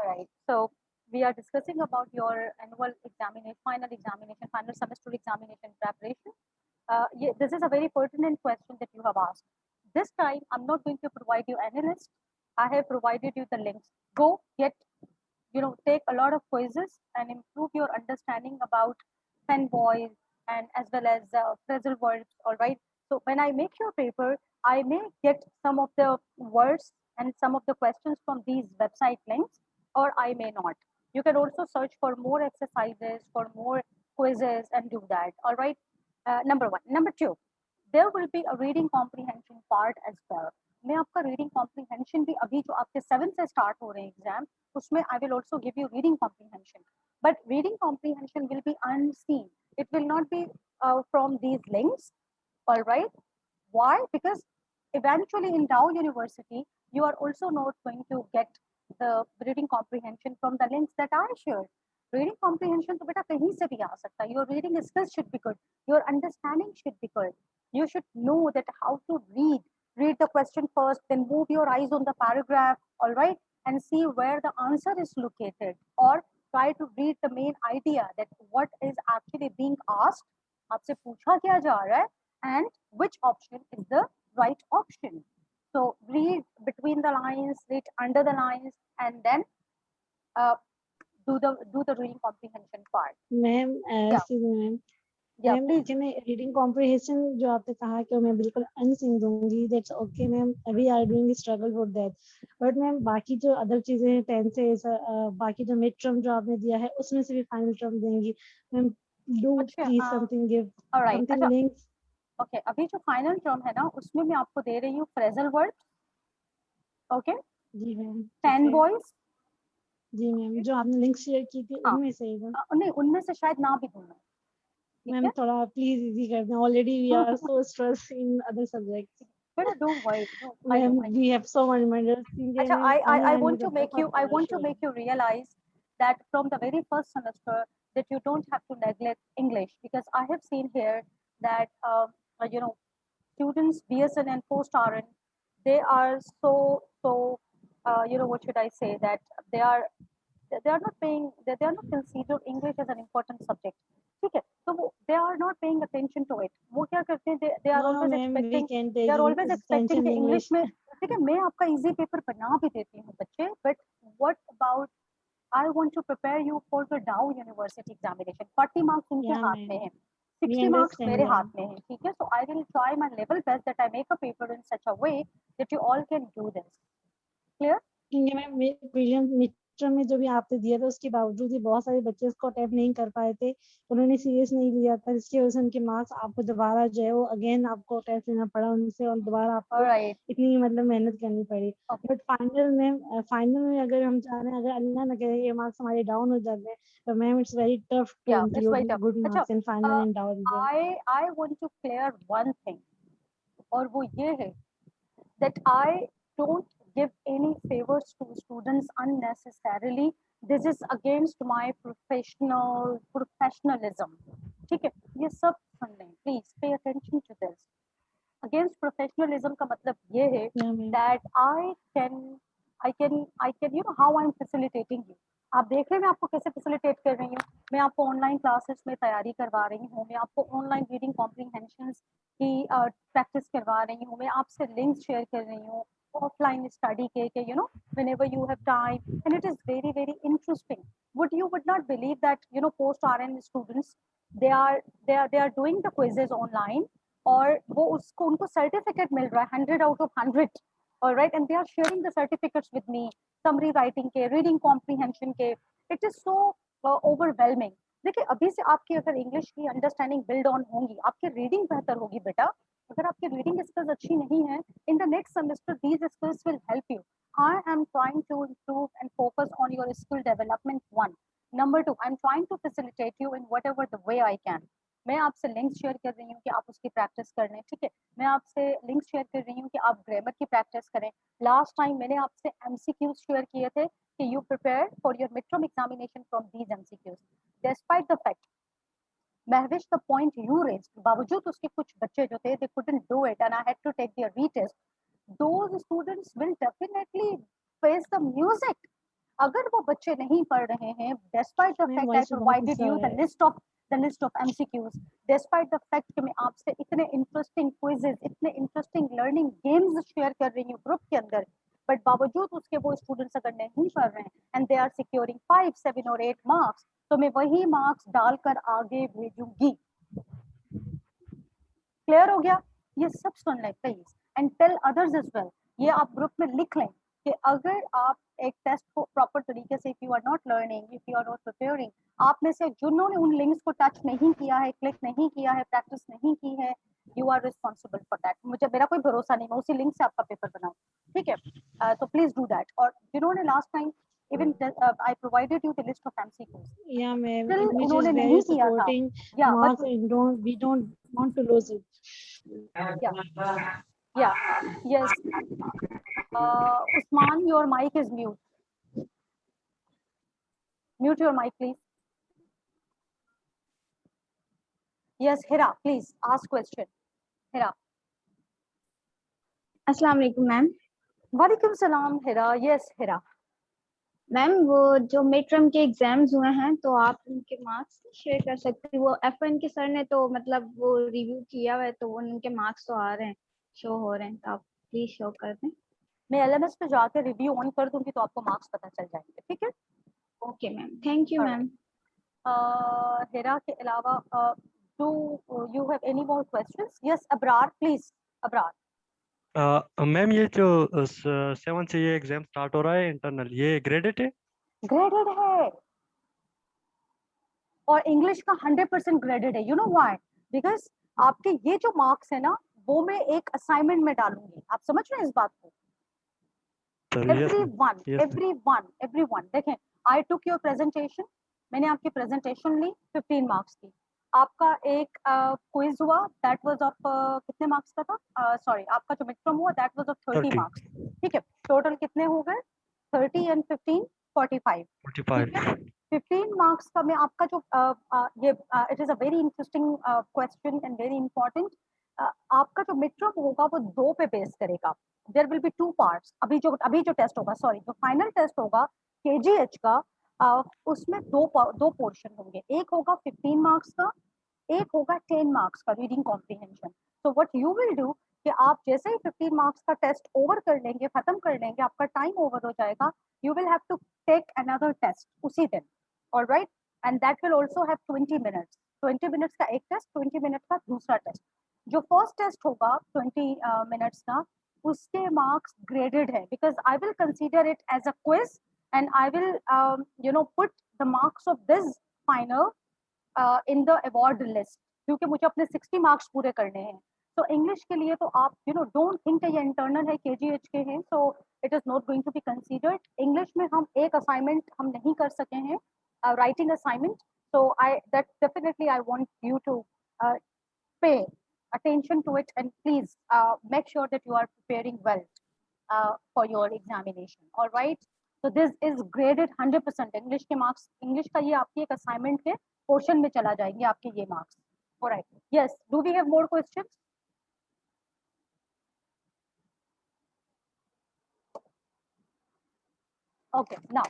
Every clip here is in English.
All right. So we are discussing about your annual examination, final semester examination preparation. This is a very pertinent question that you have asked. This time, I'm not going to provide you any list. I have provided you the links. Go get, take a lot of quizzes and improve your understanding about pen boys and as well as phrasal verbs. All right. So when I make your paper, I may get some of the words and some of the questions from these website links, or I may not. You can also search for more exercises, for more quizzes, and do that. All right. Number one. Number two, there will be a reading comprehension part as well. मैं आपका reading comprehension भी अभी जो आपके 7 से start हो रहे हैं एग्जाम उसमें I will also give you reading comprehension but reading comprehension will be unseen it will not be from these links. All right. Why? Because eventually in Dow University you are also not going to get the reading comprehension from the links that I shared. Reading comprehension तो बेटा कहीं से भी आ सकता है. Your reading skills should be good. Your understanding should be good. You should know that how to read the question first, then move your eyes on the paragraph, all right, and see where the answer is located, or try to read the main idea that what is actually being asked, आपसे पूछा क्या जा रहा है, and which option is the right option. So read between the lines, read under the lines, and then uh, do the reading comprehension part. Ma'am ma'am Yeah, ma'am please. देखिए मैं reading comprehension जो आपने कहा कि मैं बिल्कुल अनसिंग दूंगी that's okay ma'am we are doing struggle for that but ma'am बाकी जो अदर चीजें हैं 10 से बाकी जो मिड टर्म जो आपने दिया है उसमें से भी फाइनल टर्म देंगी मैम डू अच्छा, please something give alright. Something अच्छा, लिंक्स ओके अभी जो फाइनल टर्म है ना उसमें मैं आपको दे रही हूँ फ्रेजल वर्ड. ओके. जी मैम टेन बॉयज. जी मैम जो आपने लिंक शेयर की थी हाँ. उनमें से ही मैम नहीं उनमें से शायद ना भी दूँ. मैम थोड़ा प्लीज इजी कर दें already we are so stress in other subjects But don't worry. No, I ma'am know. We have so much reminders Acha, ma'am I online want to make you pressure realize that from the very first semester that you don't have to neglect English, because I have seen here that students BSN and post RN, they are so what should I say, that they are they are not paying, they are not consider English as an important subject. ठीक है, तो वो they are not paying attention to it. वो क्या करते हैं, they are हाँ always ma'am we expecting, can they take are always expecting tension कि इंग्लिश इंग्लिश में. ठीक है, मैं आपका इजी पेपर बना भी देती हूँ बच्चे, but what about I want to prepare you for the Dow university examination. 40 marks उनके या हाथ मैम में है, वी 60 मार्क्स अंडरस्टैंड मेरे हाथ मैम में है. ठीक है, so I will try my level best that I make a paper in such a way that you all can do this. Clear? क्योंकि मैम प्रीलियम मिड टर्म में जो भी आपने दिया था उसके बावजूद भी बहुत सारे बच्चे उसको अटेम्प्ट नहीं कर पाए थे उन्होंने सीरियस नहीं लिया था जिसकी वजह से उनके मार्क्स आपको दोबारा जो है वो अगेन आपको टेस्ट लेना पड़ा उनसे और दोबारा आपको ऑलराइट. इतनी मतलब मेहनत करनी पड़ी ओके. बट फाइनल में अगर हम चाह रहे हैं अगर अल्लाह ना करे ये मार्क्स हमारे डाउन हो जाते हैं तो ma'am it's very tough to Yeah, it's very include tough. Good अच्छा, marks in final and down result I want to clear one thing, और वो ये है that I don't give any favors to students unnecessarily. This is against my professionalism. ठीक है, ये सब सुन लें, please pay attention to this. Against professionalism का मतलब ये है that I can how I'm facilitating you. आप देख रहे हैं मैं आपको कैसे फैसिलिटेट कर रही हूँ. मैं आपको ऑनलाइन क्लासेस में तैयारी करवा रही हूँ, मैं आपको ऑनलाइन रीडिंग कॉम्प्रीहेंशंस की प्रैक्टिस करवा रही हूँ, मैं आपसे लिंक्स शेयर कर रही हूँ ऑफलाइन स्टडी के whenever you have time, and it is very very interesting. You would not believe that post RN students, they are doing the quizzes online, और वो उसको उनको सर्टिफिकेट मिल रहा है 100 out of 100. All right, and they are sharing the certificates with me, summary writing के, reading comprehension के. It is so overwhelming. देखिए अभी से आपकी अगर इंग्लिश की अंडरस्टैंडिंग बिल्ड ऑन होंगी, आपकी रीडिंग बेहतर होगी बेटा. अगर आपकी रीडिंग स्किल्स अच्छी नहीं है, in the next semester these skills will help you. I am trying to improve and focus on your skill development. One. Number two, I'm trying to facilitate you in whatever the way I can. मैं आपसे links share कर रही हूँ कि आप उसकी practice कर लें. ठीक है, मैं आपसे लिंक्स शेयर कर रही हूँ कि आप ग्रामर की प्रैक्टिस करें. लास्ट टाइम मैंने आपसे एमसीक्यूज शेयर किए थे कि you prepare for your mid term examination from these MCQs. Despite the fact, Mahvish, the point you raised, बावजूद उसके कुछ बच्चे जो थे, they couldn't do it and I had to take their retest. Those students will definitely face the music. अगर वो बच्चे नहीं पढ़ रहे हैं, despite the Ma'am, fact I voice बहुत provided ऊंचा you है। the list of MCQs, despite the fact कि मैं आपसे इतने इंटरेस्टिंग क्विजेज, इतने इंटरेस्टिंग लर्निंग गेम्स शेयर कर रही हूँ ग्रुप के अंदर, बट बावजूद उसके वो स्टूडेंट्स अगर नहीं पढ़ रहे हैं एंड दे आर सिक्योरिंग 5, 7 और 8 मार्क्स, तो मैं वही मार्क्स डालकर आगे भेजूंगी। क्लियर हो गया? ये सब सुन लें please and tell others as well. ये आप ग्रुप में लिख लें कि अगर आप एक टेस्ट को प्रॉपर तरीके से, if you are not learning, if you are not preparing, आप में से जिन्होंने उन लिंक्स को टच नहीं किया है, क्लिक नहीं किया है, प्रैक्टिस नहीं की है, you are responsible for that. मुझे मेरा कोई भरोसा नहीं, मैं उसी लिंक से आपका पेपर बनाऊं, ठीक है? तो प्लीज डू दैट। और जिन्होंने last time even I provided you the list of MCQs, Yeah, ma'am, still which is उन्होंने very नहीं किया था, supporting या marks but and we don't want to lose it. yeah, yes, Usman, your mic is mute. Mute your mic, please. Yes, Hira, please ask question. Hira. अस्सलाम वालेकुम ma'am. वालेकुम सलाम Hira. Yes, Hira. Ma'am वो जो mid term के exams हुए हैं तो आप उनके मार्क्स शेयर कर सकते हैं। वो F1 के सर ने तो मतलब वो रिव्यू किया हुआ है तो उनके मार्क्स तो आ रहे हैं, शो हो रहे हैं, तो आप प्लीज शो कर दें। मैं LMS पे जाकर रिव्यू ऑन कर दूंगी तो आपको मार्क्स पता चल जाएंगे, ठीक है? Okay ma'am, thank you ma'am. Hira के अलावा do you have any more questions? Yes, Abrar, please. Abrar. Ma'am ये जो 7 से ये एग्जाम स्टार्ट हो रहा है इंटरनल, ये ग्रेडेड है? ग्रेडेड है और इंग्लिश का 100% ग्रेडेड है। You know why? बिकॉज आपके ये जो मार्क्स है ना, वो मैं एक असाइनमेंट में डालूंगी। आप समझ रहे हैं इस बात को? everyone देखें, I took your presentation, मैंने आपकी प्रेजेंटेशन ली, 15 मार्क्स की। आपका एक क्विज हुआ, दैट वाज ऑफ कितने मार्क्स का था? सॉरी, आपका जो मिड टर्म हुआ दैट वाज ऑफ 30 मार्क्स, ठीक है? टोटल कितने हो गए? 30 एंड 15 45, ठीक है? 15 मार्क्स का मैं आपका जो ये it is a very interesting question and very important. आपका जो मिड टर्म होगा वो 2 पे बेस करेगा। There will be 2 parts. अभी जो टेस्ट होगा, सॉरी, जो फाइनल टेस्ट होगा KGH का, उसमें दो पोर्शन होंगे। एक होगा 15 मार्क्स का, एक होगा 10 मार्क्स का रीडिंग कॉम्प्रिहेंशन। तो व्हाट यू विल डू कि आप जैसे ही 15 मार्क्स का टेस्ट ओवर कर लेंगे, खत्म कर लेंगे, आपका टाइम ओवर हो जाएगा, you will have to take another test उसी दिन, alright? And that will also have 20 minutes. 20 minutes का एक टेस्ट, 20 मिनट का दूसरा टेस्ट। जो फर्स्ट टेस्ट होगा 20 मिनट्स का, उसके मार्क्स ग्रेडेड है, because I will consider it as a quiz and I will put the marks of this final in the award list, क्योंकि मुझे अपने 60 मार्क्स पूरे करने हैं। तो इंग्लिश के लिए तो आप डोंट थिंक ये इंटरनल है, KGH के हैं, so it is not going to be considered. English में हम एक असाइनमेंट हम नहीं कर सके हैं, writing assignment, so that definitely I want you to pay attention to it and please make sure that you are preparing well for your examination, all right? So this is graded 100%। English के marks, English का ये आपकी एक assignment के portion में चला जाएंगे आपके ये marks, alright? Yes, do we have more questions? Okay, now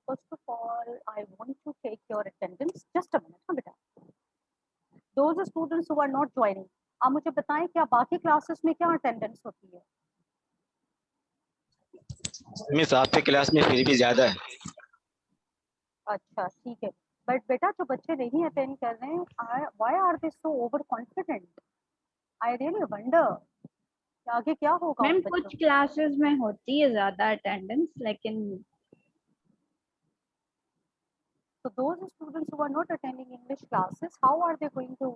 first of all I want to take your attendance, just a minute, हाँ बेटा। Those students who are not joining, आप मुझे बताएं क्या बाकी क्लासेस में क्या अटेंडेंस होती है? मिस आपके क्लास में फिर भी ज्यादा है। अच्छा, ठीक है, बट बेटा जो बच्चे नहीं अटेंड कर रहे हैं, why are they so over confident? I really wonder आगे क्या होगा मैम उन कुछ बच्चों? क्लासेस में होती है ज्यादा अटेंडेंस, लेकिन So those students who are not attending English classes, how are they going to?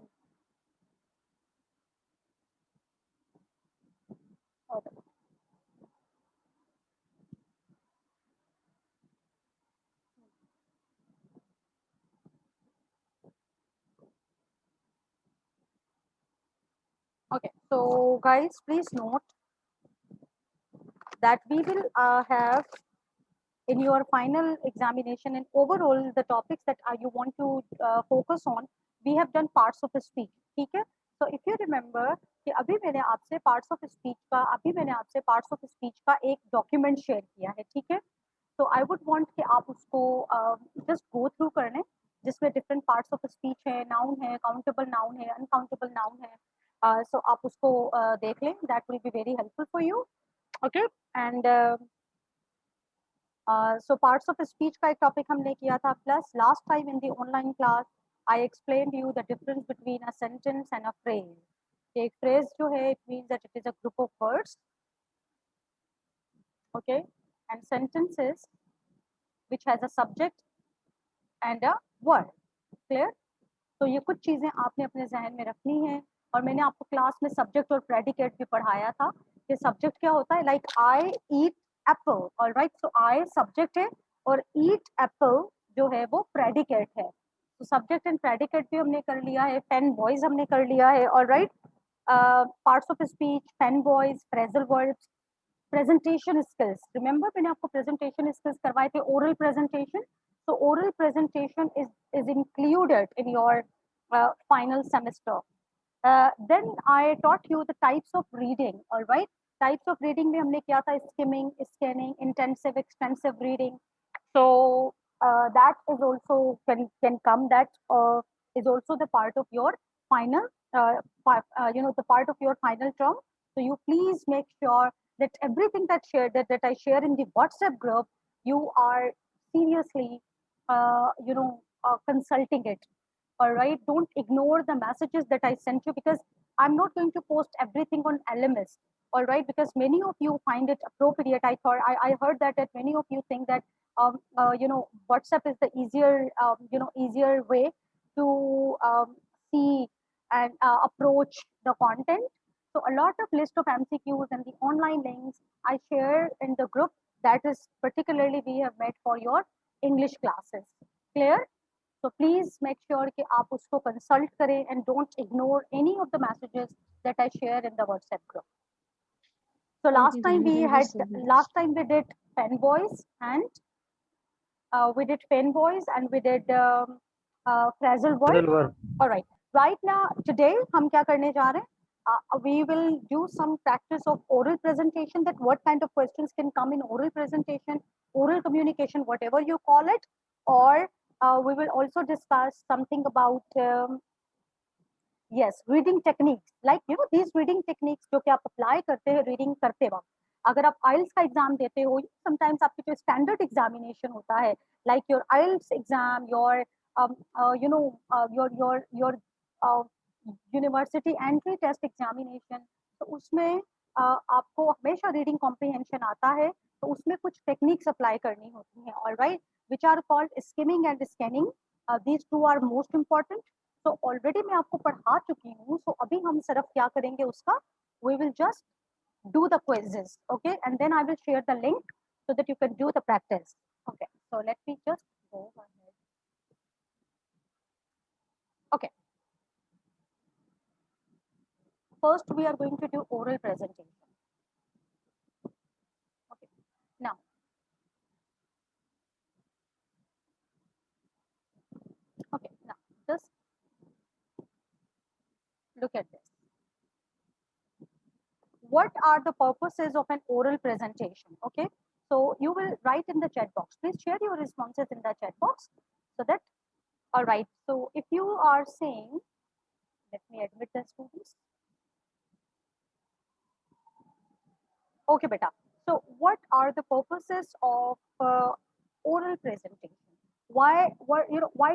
Okay, so guys, please note that we will have in your final examination and overall the topics that you want to focus on, we have done parts of a speech, ठीक है? So if you remember कि अभी मैंने आपसे parts of speech का एक document share किया है, ठीक है? So I would want कि आप उसको just go through कर लें, जिसमें different parts of speech है, noun है, countable noun है, uncountable noun है. So आप उसको देख लें, that will be very helpful for you. Okay, and so parts of speech का एक topic हमने किया था. Plus last time in the online class I explained you the difference between a sentence and a phrase. एक phrase जो है, it means that it is a group of words. Okay, and sentences which has a subject and a word. Clear? तो ये कुछ चीजें आपने अपने जहन में रखनी है. और मैंने आपको क्लास में सब्जेक्ट और प्रेडिकेट भी पढ़ाया था कि सब्जेक्ट क्या होता है. Like I eat Apple, alright. So I subject है और ईट एप्पल जो है वो प्रेडिकेट है. तो सब्जेक्ट एंड प्रेडिकेट भी हमने कर लिया है. पेन बॉयज हमने कर लिया है. Alright, parts of speech, pen boys, phrasal verbs, presentation skills. Remember मैंने आपको प्रेजेंटेशन स्किल्स करवाए थे, oral presentation. So oral presentation is included in your final semester. Then I taught you the types of reading. All right, types of reading में हमने किया था skimming, scanning, intensive, extensive reading. So that is also can come. That is also the part of your final, the part of your final term. So you please make sure that everything that I share in the WhatsApp group, you are seriously consulting it. All right, don't ignore the messages that I sent you, because I'm not going to post everything on LMS. All right, because many of you find it appropriate. I heard that many of you think that WhatsApp is the easier way to see and approach the content. So a lot of list of MCQs and the online links I share in the group, that is particularly we have made for your English classes. Clear? So please make sure कि आप उसको consult करें and don't ignore any of the messages that I share in the WhatsApp group. So last time we did pen boys and we did phrasal verb. All right. Right now, today हम क्या करने जा रहे हैं? We will do some practice of oral presentation, that what kind of questions can come in oral presentation, oral communication, whatever you call it. Or we will also discuss something about reading techniques. Like these reading techniques जो कि आप apply करते हैं reading करते वक्त. अगर आप IELTS का एग्जाम देते हो, sometimes आपके जो standard examination होता है, like your IELTS exam, your university entry test examination, तो उसमें आपको हमेशा reading comprehension आता है, तो उसमें कुछ techniques apply करनी होती हैं. All right, which are called skimming and scanning. These two are most important. So already मैं आपको पढ़ा चुकी हूँ. So अभी हम सिर्फ क्या करेंगे उसका, we will just do the quizzes, okay, and then I will share the link so that you can do the practice. Okay, so let me just go ahead. Okay, first we are going to do oral presentation. Okay, now just look at this. What are the purposes of an oral presentation? Okay, so you will write in the chat box. Please share your responses in the chat box so that, all right, so if you are saying, let me admit the students. Okay, beta. So what are the purposes of oral presentation? Why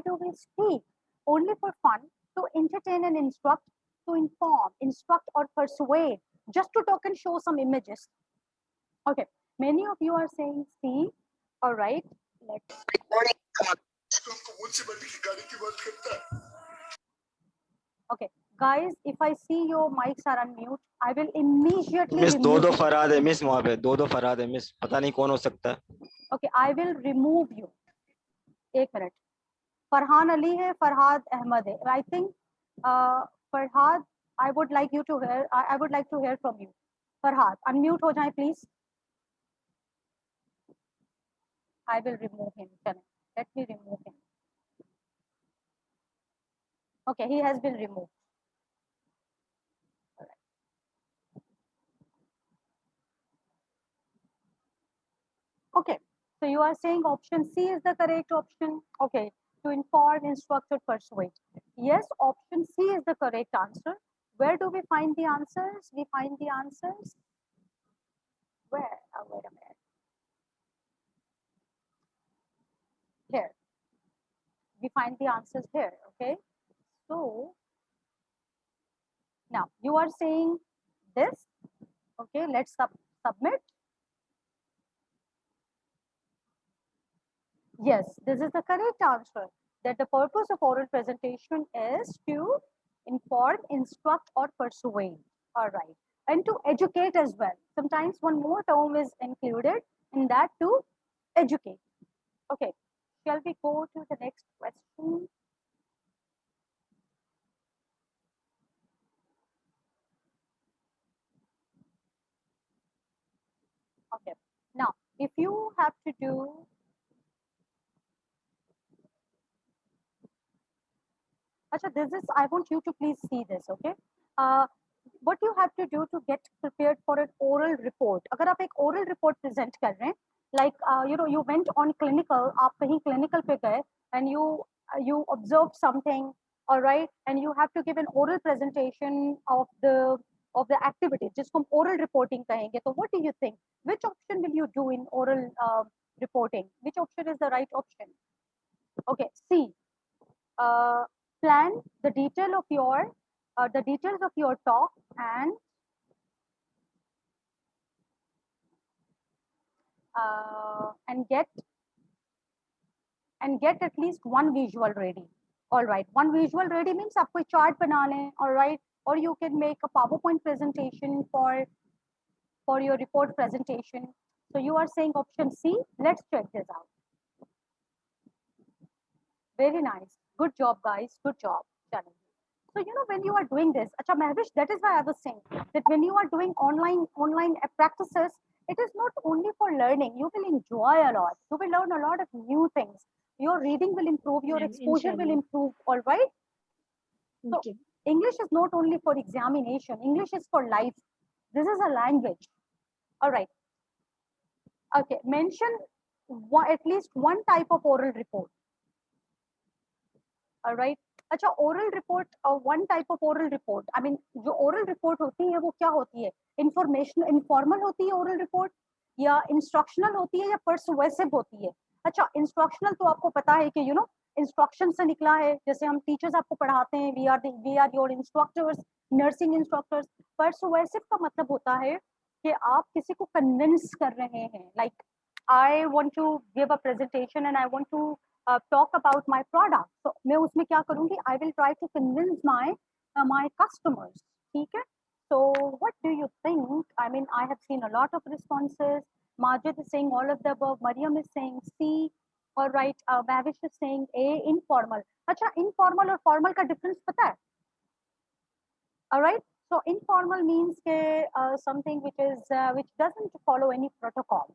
do we speak? Only for fun, to entertain and instruct, to inform, instruct or persuade, just to talk and show some images. Okay, many of you are saying C. All right, let's. Okay, guys, if I see your mics are unmute, I will immediately. Miss दो फराद है miss, वहाँ पे दो फराद है miss, पता नहीं कौन हो सकता है. Okay, I will remove you. एक मिनट. फरहान अली है, फरहाद अहमद है. I think Farhad, I would like you to hear. I would like to hear from you. Farhad, unmute हो जाए please. I will remove him. Let me remove him. Okay, he has been removed. Okay, so you are saying option C is the correct option. Okay, to inform, instruct, or persuade. Yes, option C is the correct answer. Where do we find the answers? We find the answers where? Wait a minute. Here. We find the answers here. Okay, so now you are saying this. Okay, let's submit. Yes, this is the correct answer. That the purpose of oral presentation is to inform, instruct, or persuade. All right. And to educate as well. Sometimes one more term is included in that, to educate. Okay. Shall we go to the next question? Okay. Now, if you have to do, Acha, this is, I want you to please see this, okay? What you have to do to get prepared for an oral report. अगर आप एक oral report present कर रहे हैं, like you went on clinical, आप कहीं clinical पे गए and you observed something, all right, and you have to give an oral presentation of the activity, जिसको हम oral reporting कहेंगे. So what do you think? Which option will you do in oral reporting? Which option is the right option? Okay, C. Plan the detail of your the details of your talk and get at least one visual ready. All right, one visual ready means आप कोई chart बना लें, all right, or you can make a PowerPoint presentation for your report presentation. So you are saying option C. Let's check this out. Very nice. Good job, guys. Good job. Challenge. So when you are doing this, Acha Mahvish, that is why I was saying that when you are doing online practices, it is not only for learning. You will enjoy a lot. You will learn a lot of new things. Your reading will improve. Your exposure will improve. All right. So Okay. English is not only for examination. English is for life. This is a language. All right. Okay. Mention at least one type of oral report. All right. अच्छा oral report, one type of oral report. I mean जो oral report होती है वो क्या होती है? Information, informal होती है oral report या instructional होती है या persuasive होती है? अच्छा instructional तो आपको पता है कि instruction से निकला है, जैसे हम teachers आपको पढ़ाते हैं, we are your instructors, nursing instructors. Persuasive का मतलब होता है कि आप किसी को convince कर रहे हैं, like I want to give a presentation and I want to talk about my product. So मैं उसमें क्या करूँगी? I will try to convince my customers. ठीक है? So what do you think? I mean, I have seen a lot of responses. Majid is saying all of the above. Mariam is saying C. All right. Bavish is saying A. Informal. अच्छा, informal और formal का difference पता है? All right. So informal means something which doesn't follow any protocols.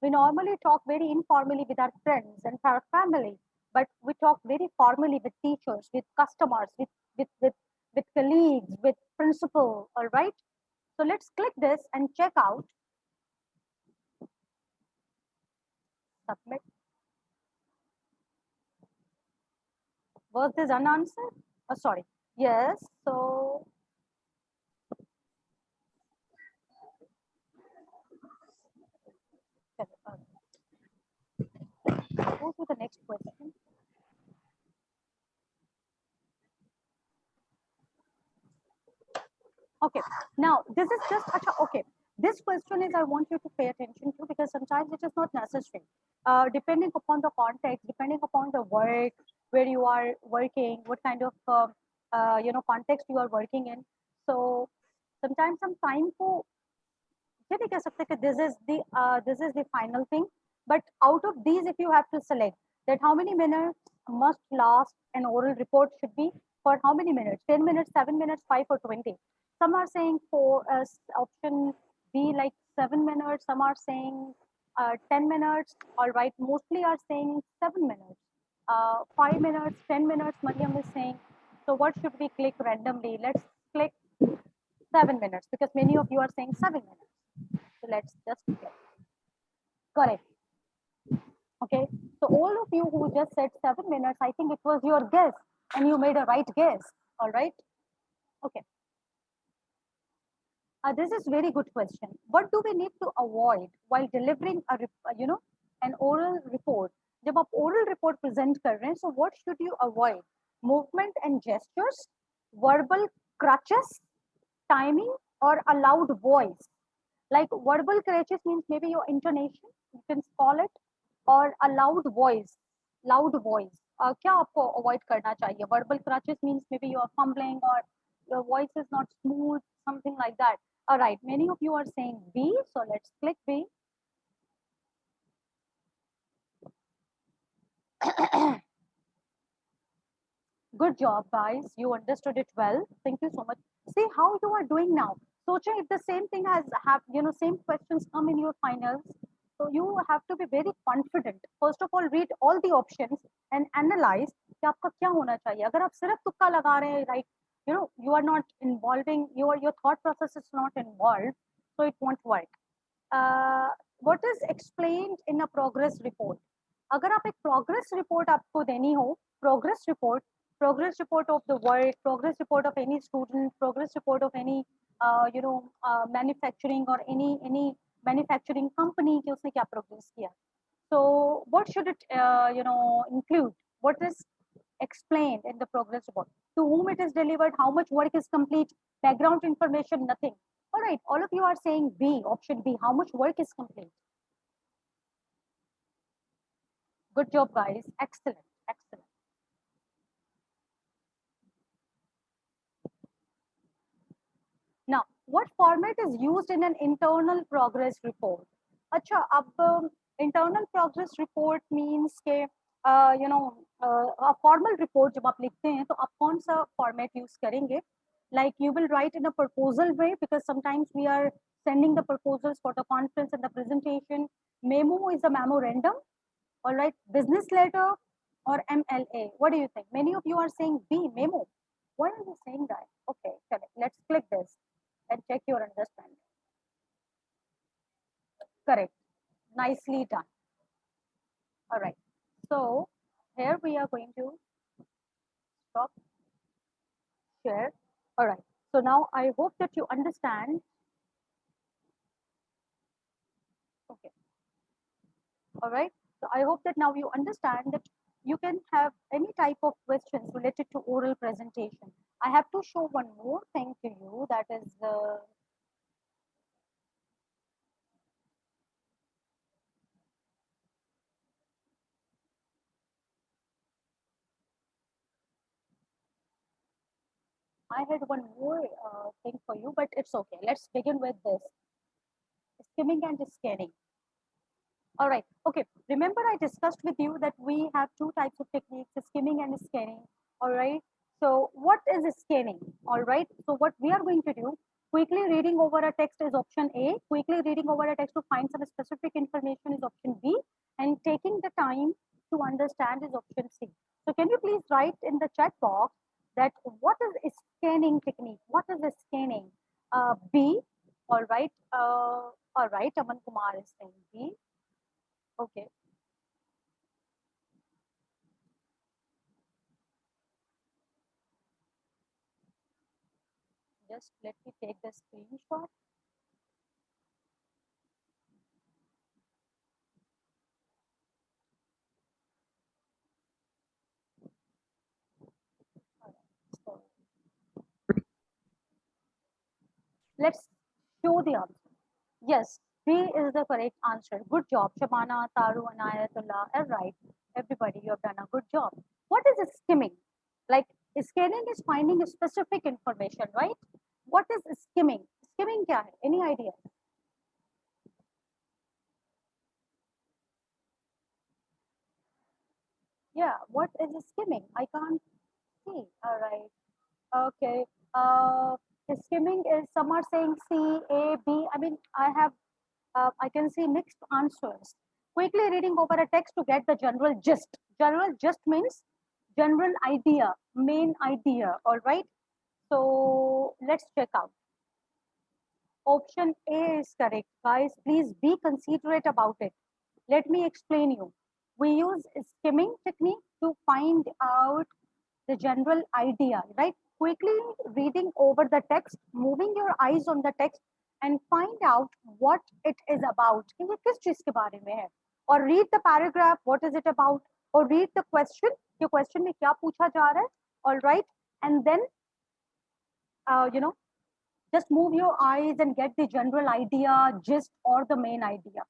We normally talk very informally with our friends and our family, but we talk very formally with teachers, with customers, with colleagues, with principal. All right. So let's click this and check out. Submit. Was this unanswered? Oh, sorry. Yes. So go to the next question. Okay, now this is just, okay, this question is I want you to pay attention to because sometimes it is not necessary. Depending upon the context, depending upon the work, where you are working, what kind of, context you are working in. So sometimes some time को ये नहीं कह सकते कि this is the final thing, but out of these if you have to select that how many minutes must last an oral report should be for how many minutes, 10 minutes, 7 minutes, 5 or 20. Some are saying for option B like 7 minutes, some are saying 10 minutes, all right, mostly are saying 7 minutes, 5 minutes, 10 minutes, Mariam is saying. So what should we click randomly? Let's click 7 minutes because many of you are saying 7 minutes. So let's just click. Correct. Okay, so all of you who just said 7 minutes, I think it was your guess and you made a right guess. All right. Okay. This is very good question. What do we need to avoid while delivering an oral report? जब आप oral report present कर रहे हैं, so what should you avoid? Movement and gestures, verbal crutches, timing, or a loud voice. Like verbal crutches means maybe your intonation, you can call it, or a loud voice. Loud voice. क्या आपको avoid करना चाहिए? Verbal crutches means maybe you are fumbling or your voice is not smooth, something like that. All right, many of you are saying B, so let's click B. Good job, guys. You understood it well. Thank you so much. See how you are doing now. Socha, if the same thing has same questions come in your finals, so you have to be very confident. First of all, read all the options and analyze कि आपका क्या होना चाहिए. अगर आप सिर्फ तुक्का लगा रहे हैं, right? You are not involving your thought process is not involved, so it won't work. What is explained in a progress report? अगर आप एक progress report आपको देनी हो, progress report of the work, progress report of any student, progress report of any manufacturing or any manufacturing company कि उसने क्या progress किया. So what should it include? What is explained in the progress report? To whom it is delivered, how much work is complete, background information, nothing. All right, all of you are saying B, option B, how much work is complete. Good job, guys. Excellent, excellent. Now, what format is used in an internal progress report? अच्छा, अब internal progress report means के a formal report जब आप लिखते हैं तो आप कौन सा format use करेंगे? Like you will write in a proposal way because sometimes we are sending the proposals for the conference and the presentation. Memo is a memorandum. All right, business letter or MLA. What do you think? Many of you are saying B, memo. Why are you saying that? Okay, correct. Let's click this and check your understanding. Correct. Nicely done. All right. So here we are going to stop share. All right. So now I hope that you understand. Okay. All right. So I hope that now you understand that you can have any type of questions related to oral presentation. I have to show one more thing to you, that is I had one more thing for you, but it's okay. Let's begin with this. Skimming and scanning. All right. Okay. Remember I discussed with you that we have two types of techniques, skimming and scanning. All right. So what is scanning? All right. So what we are going to do, quickly reading over a text is option A. Quickly reading over a text to find some specific information is option B. And taking the time to understand is option C. So can you please write in the chat box that what is scanning technique? What is scanning? B. All right. All right. Aman Kumar is saying B. Okay. Just let me take the screenshot. So let's show the answer. Yes, B is the correct answer. Good job, Shabana, Taru, Anayatullah. All right, everybody, you have done a good job. What is skimming? Like scanning is finding a specific information, right? What is skimming? Skimming kya hai? Any idea? Yeah, what is skimming? I can't see. All right. Okay. Skimming is, some are saying C, A, B. I mean, I can see mixed answers. Quickly reading over a text to get the general gist. General gist means general idea, main idea. All right. So let's check out. Option A is correct. Guys, please be considerate about it. Let me explain you. we use skimming technique to find out the general idea, right? Quickly reading over the text, moving your eyes on the text and find out what it is about. कि ये किस चीज के बारे में है? Or read the paragraph, what is it about? Or read the question, कि question में क्या पूछा जा रहा है? All right, and then you know, just move your eyes and get the general idea, gist, or the main idea.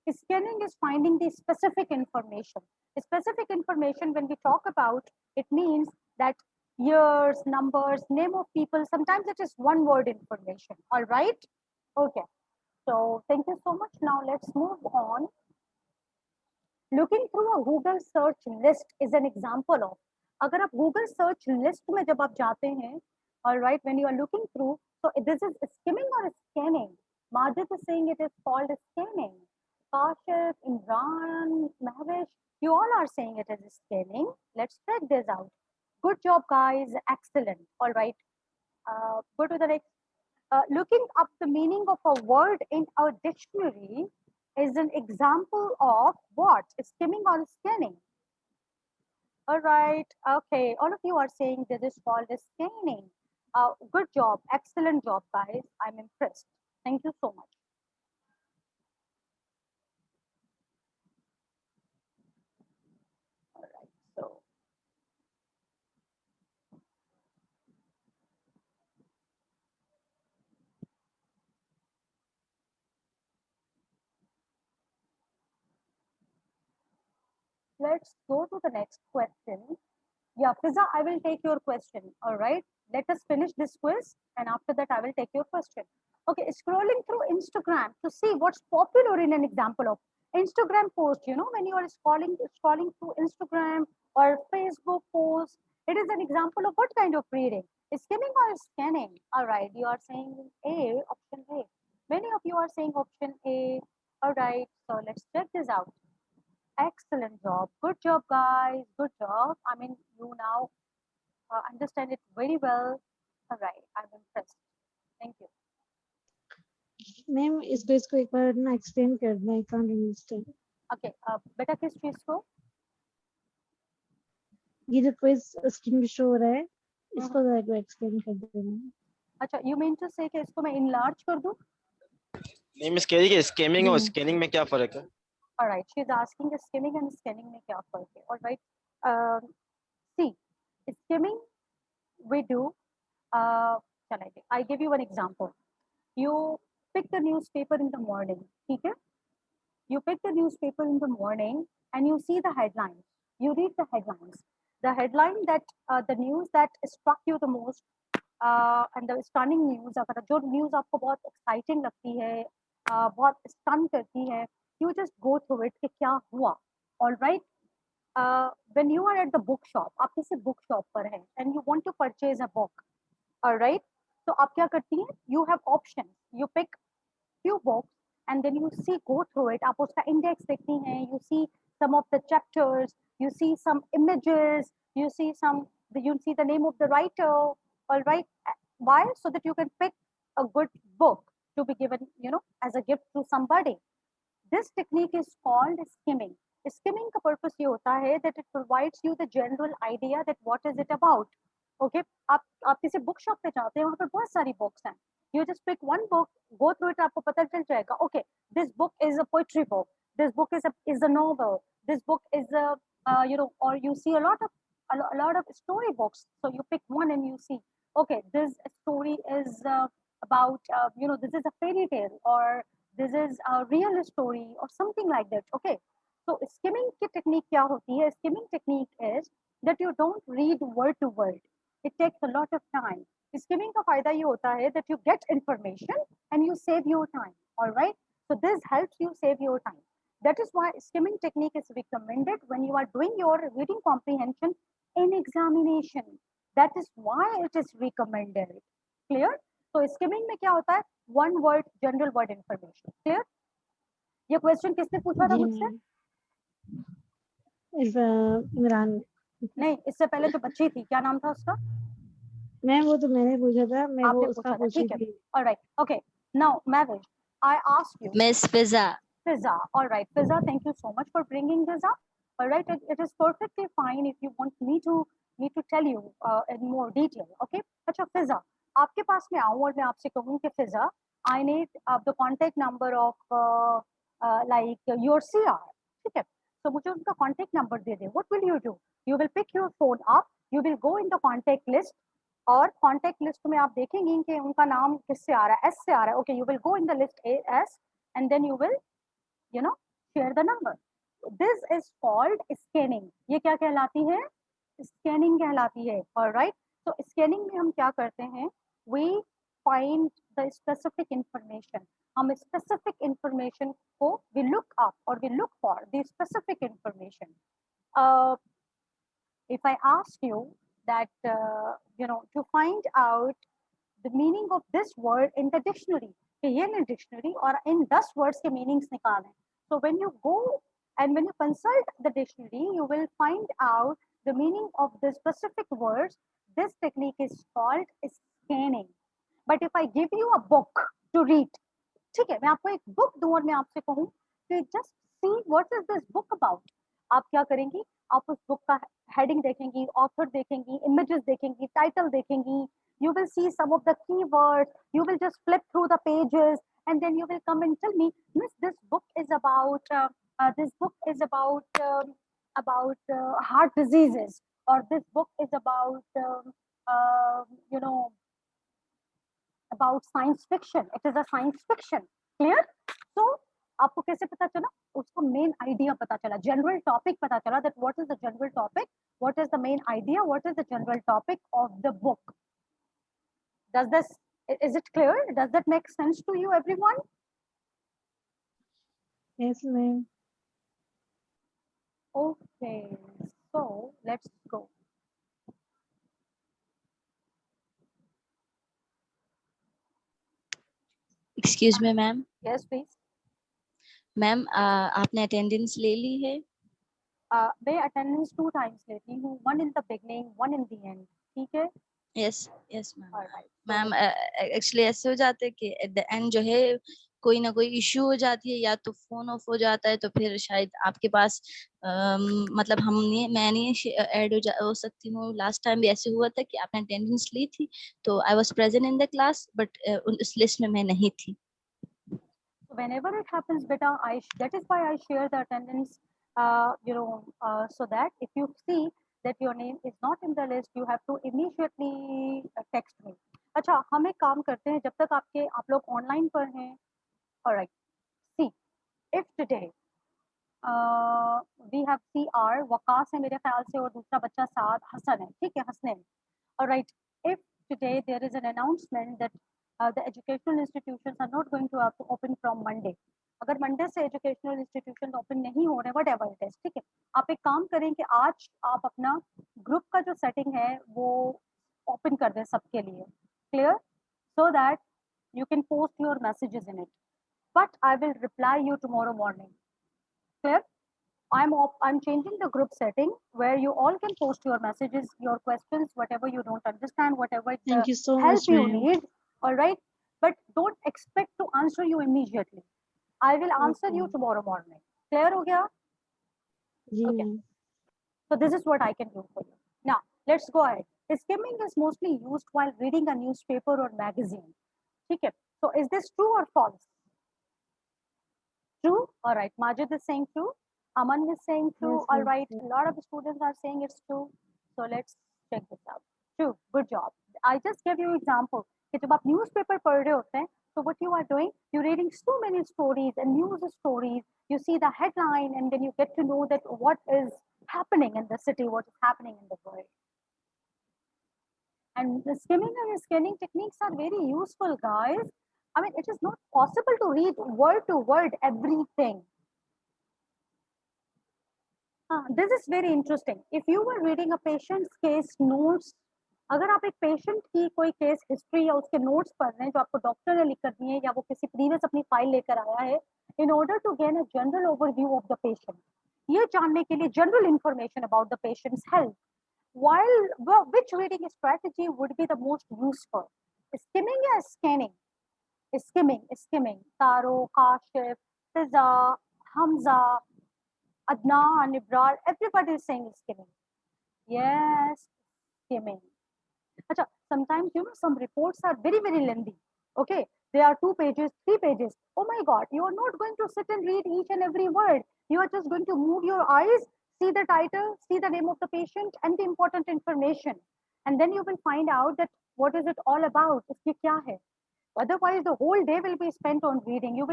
Scanning is finding the specific information. Specific information, when we talk about, it means that years, numbers, name of people, sometimes it is one word information. All right? Okay. So thank you so much. Now let's move on. Looking through a Google search list is an example of. अगर आप Google search list में जब आप जाते हैं, all right, when you are looking through, so this is skimming or scanning? Majid is saying it is called scanning. Kashif, Imran, Mahvish, you all are saying it is scanning. Let's check this out. Good job, guys. Excellent. All right. Go to the next. Looking up the meaning of a word in a dictionary is an example of what? Skimming or scanning? All right. Okay. All of you are saying this is called scanning. Good job. Excellent job, guys. I'm impressed. Thank you so much. All right. So let's go to the next question. Yeah, Fiza, I will take your question. All right. Let us finish this quiz, and after that, I will take your question. Okay, scrolling through Instagram to see what's popular in an example of Instagram post. You know, when you are scrolling through Instagram or Facebook post, it is an example of what kind of reading? Skimming or scanning? All right, you are saying A, option A. Many of you are saying option A. All right, so let's check this out. Excellent job. Good job, guys. Good job. I mean, you now understand it very well. All right. I'm impressed. Thank you. Ma'am इसको एक बार ना explain कर दें, I can't understand. Okay. बेटा किस चीज को? ये जो क्विज स्क्रीन पे शो हो रहा है, इसको जरा को एक्सप्लेन कर देना. अच्छा, you mean to say कि इसको मैं enlarge कर दूं? नहीं मिस कह रही कि स्कैमिंग और स्कैनिंग में क्या फर्क है? All right. She's asking skimming and scanning में क्या फर्क है? All right. See, skimming we do. I give you one example. You pick the newspaper in the morning. Okay? You pick the newspaper in the morning and you see the headlines. You read the headlines. The headline that the news that struck you the most and the stunning news, अगर जो news आपको बहुत exciting लगती है, बहुत stun करती है, you just go through it कि क्या हुआ. All right. When you are at the bookshop, आप किसी book shop पर हैं and you want to purchase a book. All right. So आप क्या करती हैं? You have options. You pick few books and then you see, go through it. आप उसका index देखती हैं. You see some of the chapters. You see some images. You see the name of the writer. All right. Why? So that you can pick a good book to be given, you know, as a gift to somebody. This technique is called skimming. Skimming का purpose ये होता है that it provides you the general idea that what is it about. Okay, आप किसी book shop पे जाते हैं, वहाँ पर बहुत सारी books हैं. You just pick one book, go through it, आपको पता चल जाएगा. Okay, this book is a poetry book. This book is a novel. This book is a you know, or you see a lot of story books. So you pick one and you see, okay, this story is about you know, this is a fairy tale or this is a real story or something like that. Okay, so skimming की technique क्या होती है? Skimming technique is that you don't read word to word. It takes a lot of time. Skimming का फायदा ये होता है that you get information and you save your time. All right, so this helps you save your time. That is why skimming technique is recommended when you are doing your reading comprehension in examination. That is why it is recommended. Clear? So skimming में क्या होता है? One word, general word information. Clear? ये question किसने पूछा था मुझसे? इमरान. नहीं, इससे पहले जो बच्ची थी, क्या नाम था उसका? मैम वो तो मैंने पूछा था, मैं वो उसका पूछा था. पूछी ठीक है. थी. All right. Okay. Now, Mahvish, I asked you. Miss Fiza. Fiza. All right. Fiza, thank you so much for bringing this up. All right, it is perfectly fine if you want me to tell you in more detail. Okay. अच्छा फिजा, आपके पास में आऊँ और मैं आपसे कहूँ कि फिजा, I need the contact number of like your CR. ठीक है. So मुझे उनका contact number they they. What will you do? You will pick your phone up. You will go in the contact list. और contact list में आप देखेंगे कि उनका नाम किससे आ रहा है, S से आ रहा है. Okay, you will go in the list S and then you will, you know, share the number. This is called scanning. ये क्या कहलाती है? Scanning कहलाती है. All right. So scanning में हम क्या करते हैं? We find the specific information. हम specific information को we look up or we look for the specific information. If I ask you that you know, to find out the meaning of this word in the dictionary, कि ये ना dictionary और इन 10 words के meanings निकालें. So when you go and when you consult the dictionary, you will find out the meaning of the specific words. This technique is called scanning. But if I give you a book to read, ठीक है, मैं आपको एक book दूँ और मैं आपसे कहूँ कि just see what is this book about. आप क्या करेंगी? आप उस book का heading देखेंगी, author देखेंगी, images देखेंगी, title देखेंगी. You will see some of the keywords. You will just flip through the pages, and then you will come and tell me, Miss, this book is about heart diseases, or this book is about you know, about science fiction. It is a science fiction. Clear? So आपको कैसे पता चला? उसको main idea पता चला, general topic पता चला, that what is the general topic, what is the main idea, what is the general topic of the book. Does this, is it clear? Does that make sense to you, everyone? Yes, ma'am. Okay, so let's go. Excuse me ma'am. Yes, please. Ma'am आपने attendance ले ली है? मैं attendance 2 times लेती हूँ, one in the beginning, one in the end. ठीक है? Yes yes ma'am. All right. Ma'am actually ऐसे हो जाता है कि एट द एंड जो है कोई ना कोई इश्यू हो जाती है, या तो फोन ऑफ हो जाता है, तो फिर शायद आपके पास मतलब मैं नहीं ऐड हो सकती हूँ. लास्ट टाइम भी ऐसे हुआ था कि आपने अटेंडेंस ली थी, तो I was present in the class, but उस लिस्ट में मैं नहीं थी. Whenever it happens, beta, that is why I share the attendance, you know, so that if you see that your name is not in the list, you have to immediately text me. अच्छा, हम एक काम करते हैं, जब तक आप लोग ऑनलाइन पर हैं. All right. See, if today we have CR, Waqas है मेरे ख्याल से, और दूसरा बच्चा साद हसन है. ठीक है, Hasnain. All right. If today there is an announcement that the educational institutions are not going to have to open from Monday. अगर मंडे से एजुकेशनल इंस्टीट्यूशन ओपन नहीं हो रहे, वट एवर इट इज, ठीक है, आप एक काम करें कि आज आप अपना ग्रुप का जो सेटिंग है वो ओपन कर दें सबके लिए. Clear? So that you can post your messages in it, but I will reply you tomorrow morning. Clear? I'm changing the group setting where you all can post your messages, your questions, whatever you don't understand, whatever Thank you so help much, you ma'am. need. All right, but don't expect to answer you immediately. I will answer you Okay. tomorrow morning. Clear हो गया? जी Okay. Ma'am. So this is what I can do for you. Now let's go ahead. Skimming is mostly used while reading a newspaper or magazine. ठीक है? So is this true or false? True. All right. Majid is saying true. Aman is saying true. Yes, All ma'am. right. A lot of students are saying it's true. So let's check this out. True. Good job. I just gave you example. कि जब आप newspaper पढ़ रहे होते हैं, so what you are doing, you're reading so many stories and news stories. You see the headline and then you get to know that what is happening in the city, what is happening in the world. And the skimming and scanning techniques are very useful, guys. I mean, it is not possible to read word to word everything. This is very interesting. If you were reading a patient's case notes, अगर आप एक patient की कोई case history या उसके notes पढ़ रहे हैं जो आपको डॉक्टर ने लिख कर दिए हैं या वो किसी प्रीवियस अपनी फाइल लेकर आया है, in order to gain a general overview of the patient, ये जानने के लिए general information about the patient's health, while which reading strategy would be the most useful, skimming या scanning? Skimming. Taro, Kashif, Fiza, Hamza, Adnan, Ibrar, everybody is saying skimming. Yes, skimming. Acha, sometimes some reports are very lengthy. Okay, they are 2 pages, 3 pages. Oh my God, you are not going to sit and read each and every word. You are just going to move your eyes, see the title, see the name of the patient and the important information. And then you will find out that what is it all about? Iske kya hai? Otherwise, the whole day will be spent on reading. You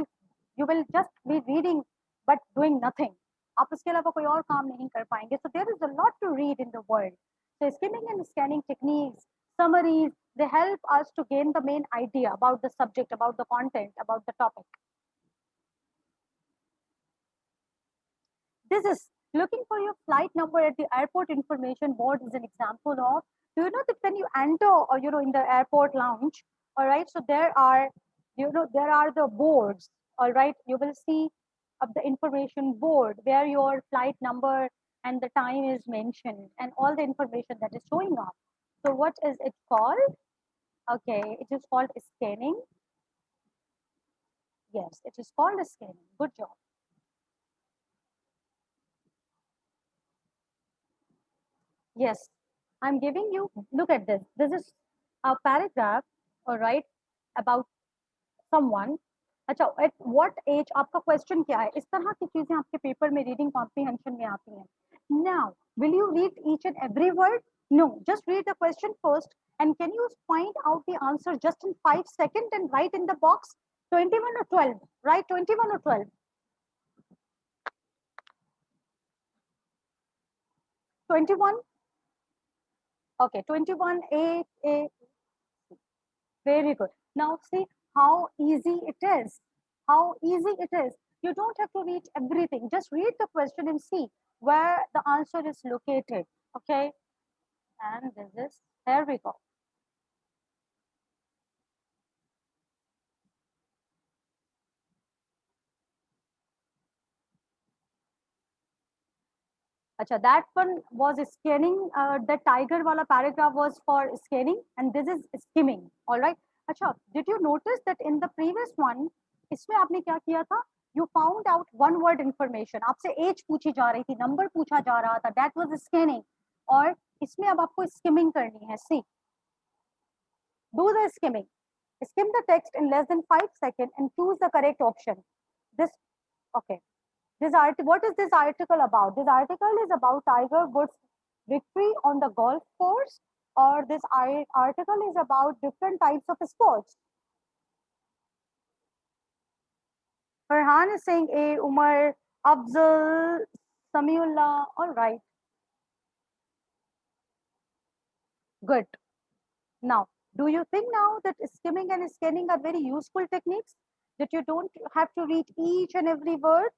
will just be reading but doing nothing. आप इसके अलावा कोई और काम नहीं कर पाएंगे. So there is a lot to read in the world. So skimming and scanning techniques, summaries, they help us to gain the main idea about the subject, about the content, about the topic. This is looking for your flight number at the airport information board is an example of. Do you know that when you enter or in the airport lounge, all right, so there are there are the boards, all right, you will see of the information board where your flight number and the time is mentioned and all the information that is showing up. So what is it called? Okay, it is called scanning. Yes, it is called scanning. Good job. Yes, I'm giving you, look at this. This is a paragraph, all right, about someone. अच्छा, at what age आपका question क्या है? इस तरह की चीजें आपके paper में reading comprehension में आती हैं. Now, will you read each and every word? No, just read the question first. And can you find out the answer just in 5 seconds and write in the box 21 or 12? Right, 21 or 12? 21? Okay, 21, A. Very good. Now see how easy it is. How easy it is. You don't have to read everything. Just read the question and see where the answer is located. Okay. And this is, here we go. Acha, that one was scanning. The tiger wala paragraph was for scanning, and this is skimming. All right. Acha, did you notice that in the previous one, इसमें आपने क्या किया था? You found out one word information. आपसे age पूछी जा रही थी, number पूछा जा रहा था. That was scanning. और इसमें अब आपको skimming करनी है. See, do the skimming. Skim the text in less than 5 seconds and choose the correct option. This, okay. What is this article about? This article is about Tiger Woods' victory on the golf course, or this article is about different types of sports. Farhan is saying A, Umar, Afzal, Samiullah, all right. Good. Now, do you think now that skimming and scanning are very useful techniques? That you don't have to read each and every word?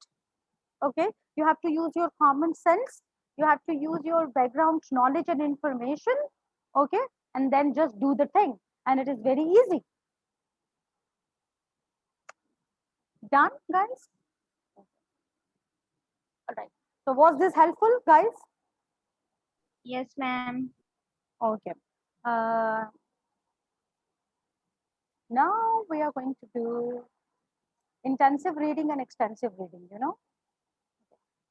Okay, you have to use your common sense, you have to use your background knowledge and information, okay, and then just do the thing, and it is very easy. Done, guys? All right, so was this helpful, guys? Yes, ma'am. Okay, now we are going to do intensive reading and extensive reading,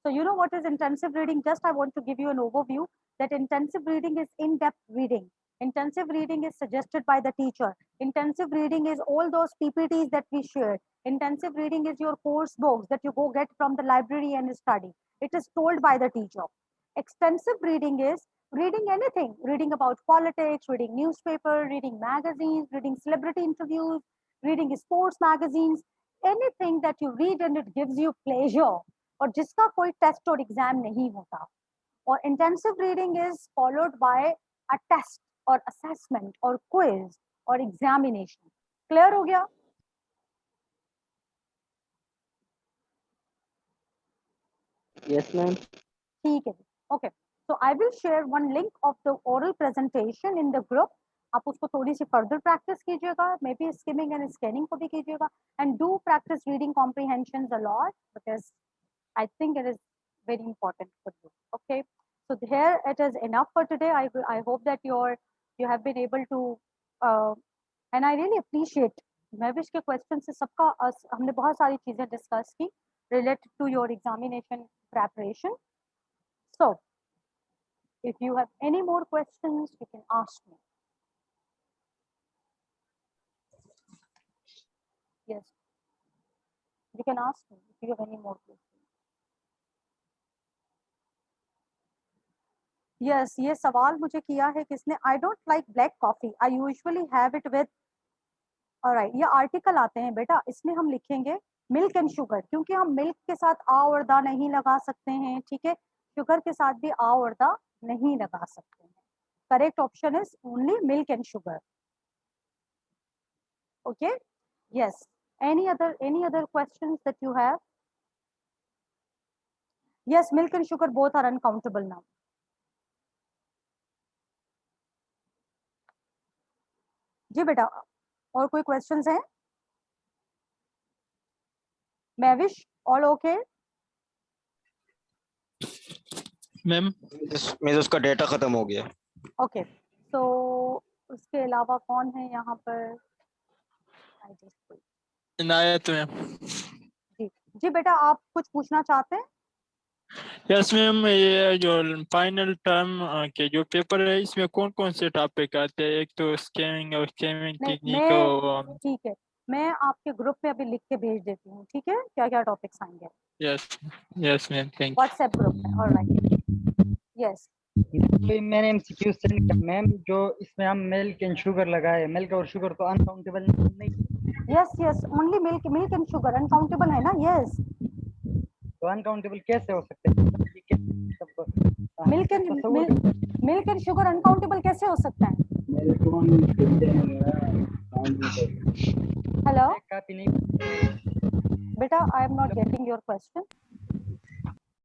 So you know what is intensive reading? Just I want to give you an overview that intensive reading is in-depth reading. Intensive reading is suggested by the teacher. Intensive reading is all those PPTs that we shared. Intensive reading is your course books that you go get from the library and study. It is told by the teacher. Extensive reading is reading anything, reading about politics, reading newspaper, reading magazines, reading celebrity interviews, reading sports magazines, anything that you read and it gives you pleasure. और जिसका कोई test और exam नहीं होता और intensive reading is followed by a test और assessment और quiz और एग्जामिनेशन. क्लियर हो गया? Yes ma'am. ठीक है. Okay, so I will share one link of the oral presentation in the group. आप उसको थोड़ी सी फर्दर प्रैक्टिस कीजिएगा, maybe skimming and scanning को भी कीजिएगा, and do practice reading comprehension a lot because I think it is very important for you. Okay, so here it is enough for today. I hope that you have been able to and I really appreciate Mahwish के question से सबका हमने बहुत सारी चीजें discuss की. related to your examination preparation. So if you have any more questions, you can ask me. Yes, you can ask me if you have any more questions. Yes, ये सवाल मुझे किया है किसने? I don't like black coffee. I usually have it with. Alright, ये article आते हैं बेटा, इसमें हम लिखेंगे मिल्क एंड शुगर, क्योंकि हम मिल्क के साथ आ और दा नहीं लगा सकते हैं, ठीक है, शुगर के साथ भी आ और दा नहीं लगा सकते हैं. Correct option is only milk and sugar. Okay, yes. any other questions that you have? Yes, milk and sugar both are uncountable now. जी बेटा, और कोई क्वेश्चंस हैं? मैविश, ऑल ओके? मैम मैं उसका डेटा खत्म हो गया. ओके, तो उसके अलावा कौन है यहाँ पर? इनायत मैम. जी जी बेटा, आप कुछ पूछना चाहते हैं? यस मैम, ये जो फाइनल टर्म के जो पेपर है इसमें कौन कौन से टॉपिक आते हैं? एक तो स्कैमिंग और स्कैमिंग टेक्निक और ठीक है, मैं आपके ग्रुप में अभी लिख के भेज देती हूँ, ठीक है, क्या क्या टॉपिक्स आएंगे. Yes yes ma'am, thank you. WhatsApp group में. Alright, yes. मैंने एमसीक्यू सेंड किया मैम, जो इसमें हम मिल्क एंड शुगर लगाए, मिल्क और शुगर तो अनकाउंटेबल नहीं. Yes yes, only milk and sugar uncountable है ना. यस, तो अनकाउंटेबल कैसे हो सकते हैं? मिल्क एंड शुगर अनकाउंटेबल कैसे हो सकता है? हेलो बेटा, I am not getting your question.